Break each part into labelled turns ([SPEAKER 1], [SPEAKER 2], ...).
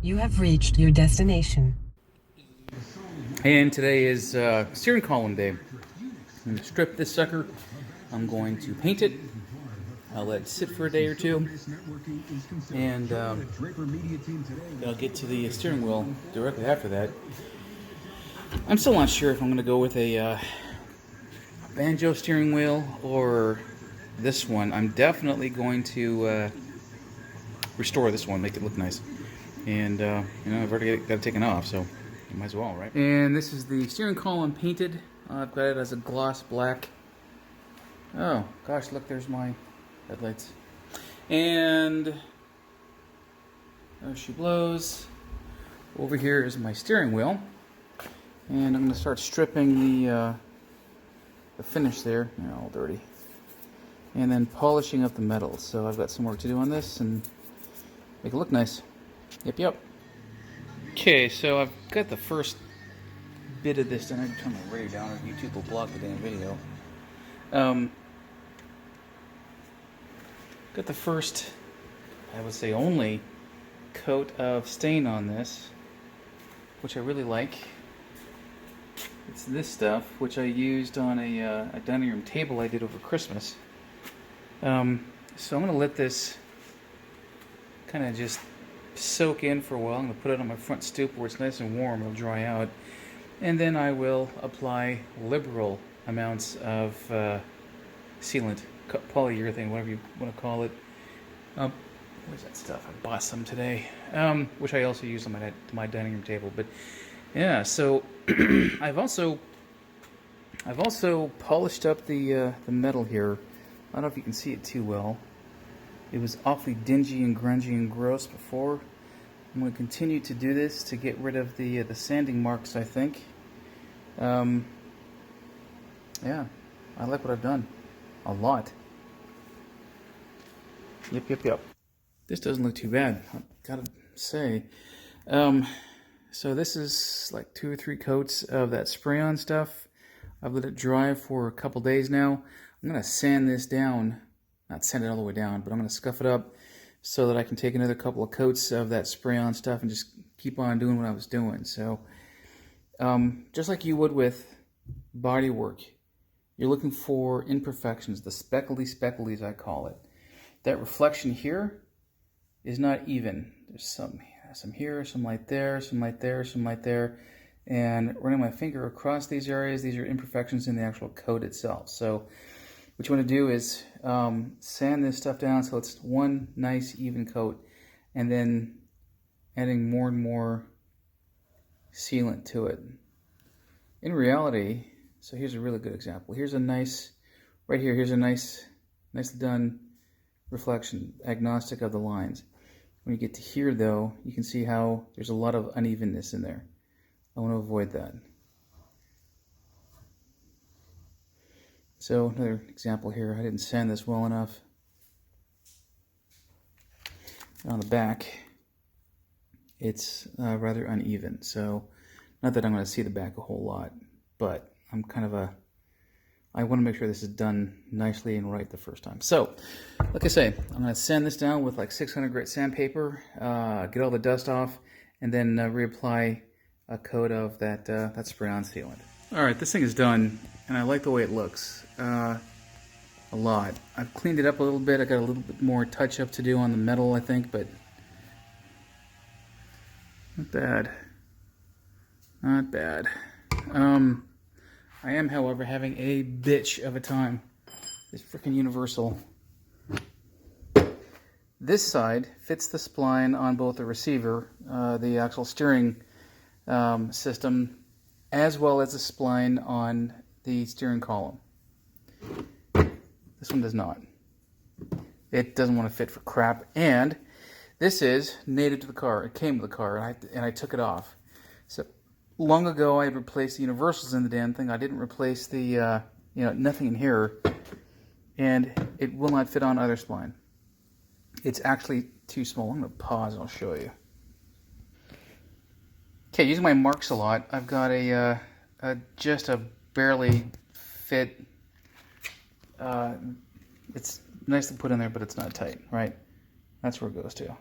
[SPEAKER 1] You have reached your destination.
[SPEAKER 2] And today is steering column day. I'm going to strip this sucker. I'm going to paint it. I'll let it sit for a day or two. And I'll get to the steering wheel directly after that. I'm still not sure if I'm going to go with a banjo steering wheel or this one. I'm definitely going to restore this one, make it look nice. And, I've already got it taken off, so you might as well, right? And this is the steering column painted. I've got it as a gloss black. Oh, gosh, look, there's my headlights. And there she blows. Over here is my steering wheel. And I'm going to start stripping the finish there. They're all dirty. And then polishing up the metal. So I've got some work to do on this and make it look nice. Yep. Okay, so I've got the first bit of this done. I turn my radio down or YouTube will block the damn video. Got the first, I would say only, coat of stain on this, which I really like. It's this stuff, which I used on a dining room table I did over Christmas. So I'm going to let this kind of just soak in for a while. I'm going to put it on my front stoop where it's nice and warm. It'll dry out. And then I will apply liberal amounts of sealant, polyurethane, whatever you want to call it. Where's that stuff? I bought some today, which I also use on my dining room table. But yeah, so I've also polished up the metal here. I don't know if you can see it too well. It was awfully dingy and grungy and gross before. I'm going to continue to do this to get rid of the sanding marks, I think. Yeah, I like what I've done. A lot. Yep. This doesn't look too bad, I've got to say. So this is like 2 or 3 coats of that spray-on stuff. I've let it dry for a couple days now. I'm going to sand this down. Not sand it all the way down, but I'm going to scuff it up so that I can take another couple of coats of that spray-on stuff and just keep on doing what I was doing. So, just like you would with body work, you're looking for imperfections, the specklies I call it. That reflection here is not even. There's some here, some light there, some light there, some light there. And running my finger across these areas, these are imperfections in the actual coat itself. So what you want to do is sand this stuff down so it's one nice even coat, and then adding more and more sealant to it. In reality, so here's a really good example. Here's a nice, right here, here's a nicely done reflection, agnostic of the lines. When you get to here though, you can see how there's a lot of unevenness in there. I want to avoid that. So another example here, I didn't sand this well enough. On the back, it's rather uneven. So not that I'm going to see the back a whole lot, but I'm kind of I want to make sure this is done nicely and right the first time. So, like I say, I'm going to sand this down with like 600 grit sandpaper, get all the dust off, and then reapply a coat of that spray-on sealant. All right, this thing is done, and I like the way it looks a lot. I've cleaned it up a little bit. I got a little bit more touch-up to do on the metal, I think, but not bad. Not bad. I am, however, having a bitch of a time. It's freaking universal. This side fits the spline on both the receiver, the actual steering system, as well as the spline on the steering column. This one does not. It doesn't want to fit for crap, and this is native to the car. It came with the car, and I took it off. So long ago, I had replaced the universals in the damn thing. I didn't replace the, nothing in here, and it will not fit on either spline. It's actually too small. I'm going to pause and I'll show you. Okay, using my marks a lot, I've got just a barely fit. It's nice to put in there, but it's not tight, right? That's where it goes to.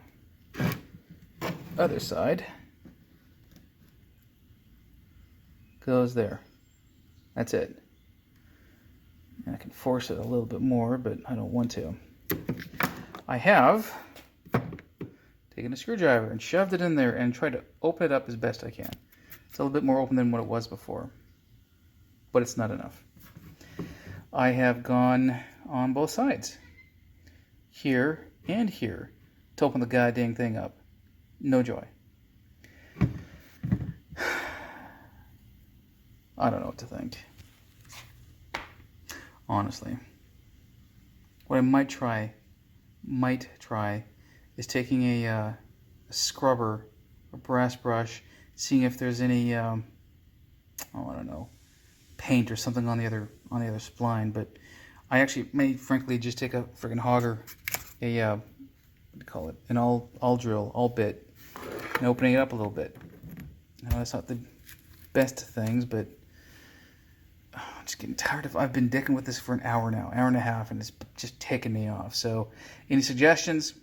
[SPEAKER 2] other side goes there. That's it. And I can force it a little bit more, but I don't want to. I have taken a screwdriver and shoved it in there and tried to open it up as best I can. It's a little bit more open than what it was before, but it's not enough. I have gone on both sides, here and here, to open the goddamn thing up. No joy. I don't know what to think. Honestly. What I might try is taking a scrubber, a brass brush, seeing if there's any, I don't know, paint or something on the other spline. But I actually may, frankly, just take a friggin' hogger, what do you call it, an all drill, all bit, and opening it up a little bit. I know that's not the best of things, but I'm just getting tired of. I've been dicking with this for an hour now, hour and a half, and it's just taking me off. So, any suggestions?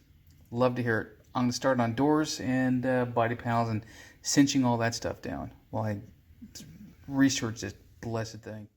[SPEAKER 2] Love to hear it. I'm going to start on doors and body panels and cinching all that stuff down while I research this blessed thing.